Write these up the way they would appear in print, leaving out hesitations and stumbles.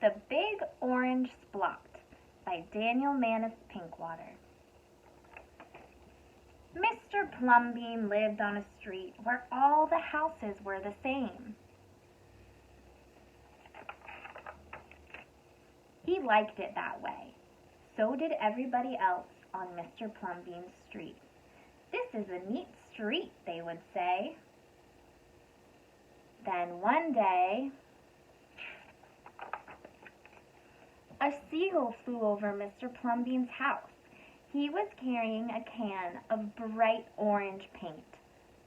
The Big Orange Splot by Daniel Manus Pinkwater. Mr. Plumbean lived on a street where all the houses were the same. He liked it that way. So did everybody else on Mr. Plumbean's street. "This is a neat street," they would say. Then one day, a seagull flew over Mr. Plumbean's house. He was carrying a can of bright orange paint.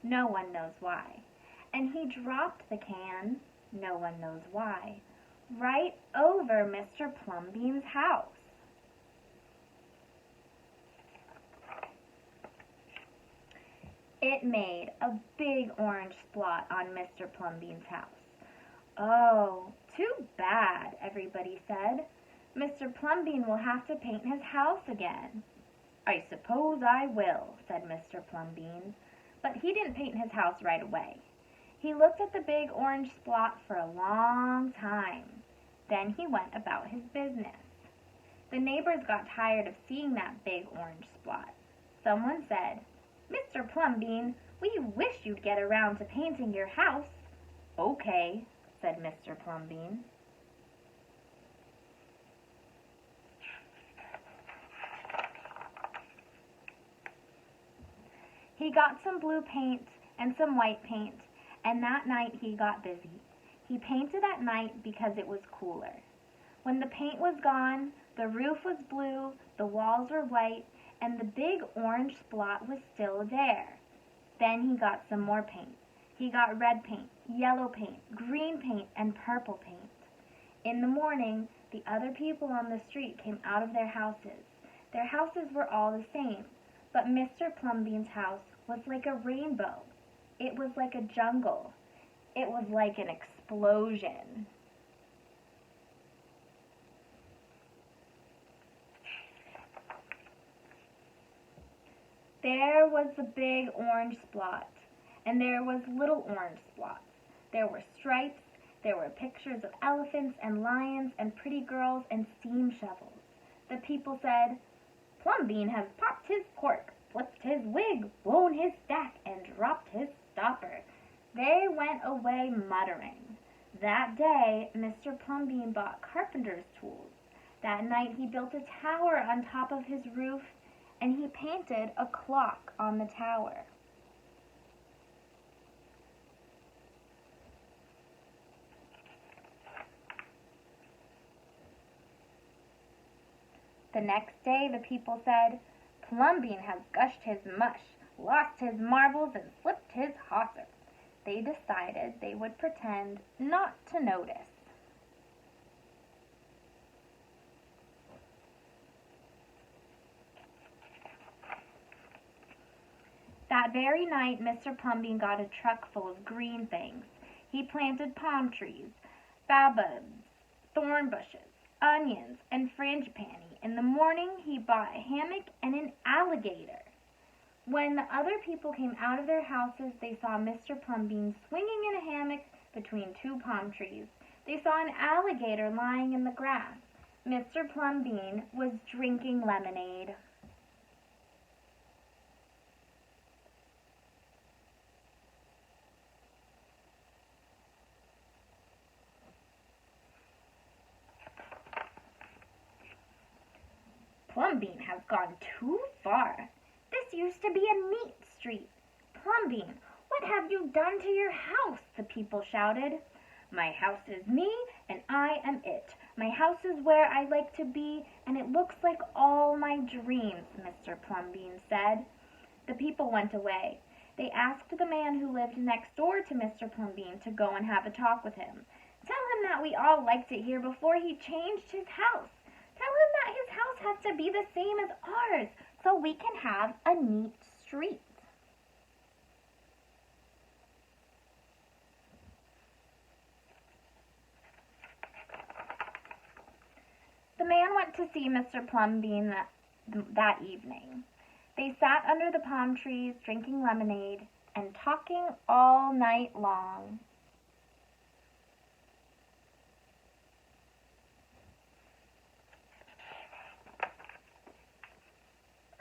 No one knows why. And he dropped the can, no one knows why, right over Mr. Plumbean's house. It made a big orange splot on Mr. Plumbean's house. "Oh, too bad," everybody said. "Mr. Plumbean will have to paint his house again." "I suppose I will," said Mr. Plumbean. But he didn't paint his house right away. He looked at the big orange splot for a long time. Then he went about his business. The neighbors got tired of seeing that big orange splot. Someone said, "Mr. Plumbean, we wish you'd get around to painting your house." "Okay," said Mr. Plumbean. He got some blue paint and some white paint, and that night he got busy. He painted at night because it was cooler. When the paint was gone, the roof was blue, the walls were white, and the big orange splot was still there. Then he got some more paint. He got red paint, yellow paint, green paint, and purple paint. In the morning, the other people on the street came out of their houses. Their houses were all the same, but Mr. Plumbean's house was like a rainbow. It was like a jungle. It was like an explosion. There was the big orange splot, and there was little orange splots. There were stripes, there were pictures of elephants and lions and pretty girls and steam shovels. The people said, "Plumbean has popped his cork, flipped his wig, blown his stack, and dropped his stopper." They went away muttering. That day, Mr. Plumbean bought carpenter's tools. That night he built a tower on top of his roof, and he painted a clock on the tower. The next day the people said, "Plumbean has gushed his mush, lost his marbles, and slipped his hawser." They decided they would pretend not to notice. That very night, Mr. Plumbean got a truck full of green things. He planted palm trees, baobabs, thorn bushes, onions, and frangipani. In the morning, he bought a hammock and an alligator. When the other people came out of their houses, they saw Mr. Plumbean swinging in a hammock between two palm trees. They saw an alligator lying in the grass. Mr. Plumbean was drinking lemonade. "Plumbean has gone too far. This used to be a neat street. Plumbean, what have you done to your house?" the people shouted. "My house is me, and I am it. My house is where I like to be, and it looks like all my dreams," Mr. Plumbean said. The people went away. They asked the man who lived next door to Mr. Plumbean to go and have a talk with him. "Tell him that we all liked it here before he changed his house. Tell him that his house has to be the same as ours, so we can have a neat street." The man went to see Mr. Plumbean that evening. They sat under the palm trees, drinking lemonade and talking all night long.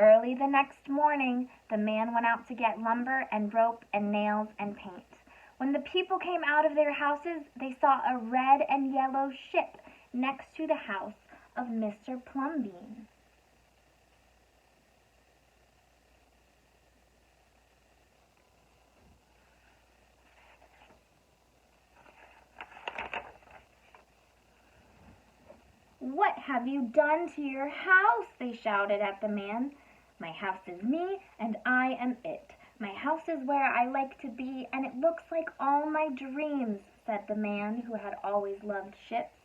Early the next morning, the man went out to get lumber and rope and nails and paint. When the people came out of their houses, they saw a red and yellow ship next to the house of Mr. Plumbean. "What have you done to your house?" they shouted at the man. "My house is me, and I am it. My house is where I like to be, and it looks like all my dreams," said the man who had always loved ships.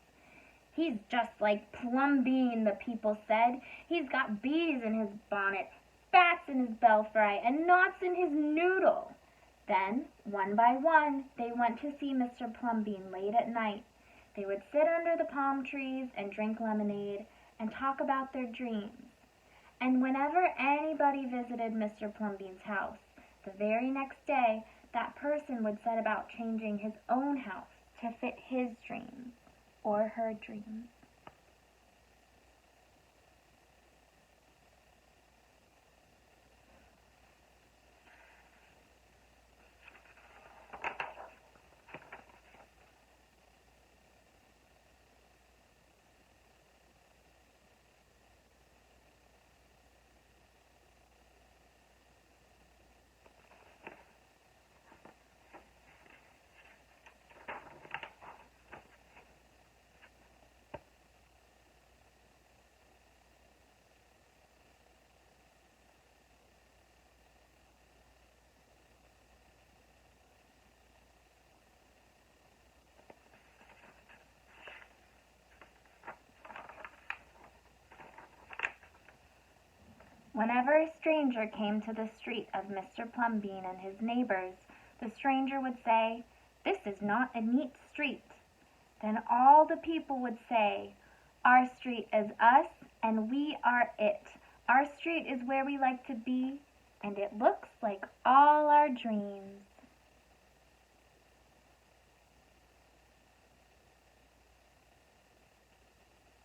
"He's just like Plumbean," the people said. "He's got bees in his bonnet, bats in his belfry, and knots in his noodle." Then, one by one, they went to see Mr. Plumbean late at night. They would sit under the palm trees and drink lemonade and talk about their dreams. And whenever anybody visited Mr. Plumbean's house, the very next day, that person would set about changing his own house to fit his dreams or her dreams. Whenever a stranger came to the street of Mr. Plumbean and his neighbors, the stranger would say, "This is not a neat street." Then all the people would say, "Our street is us, and we are it. Our street is where we like to be, and it looks like all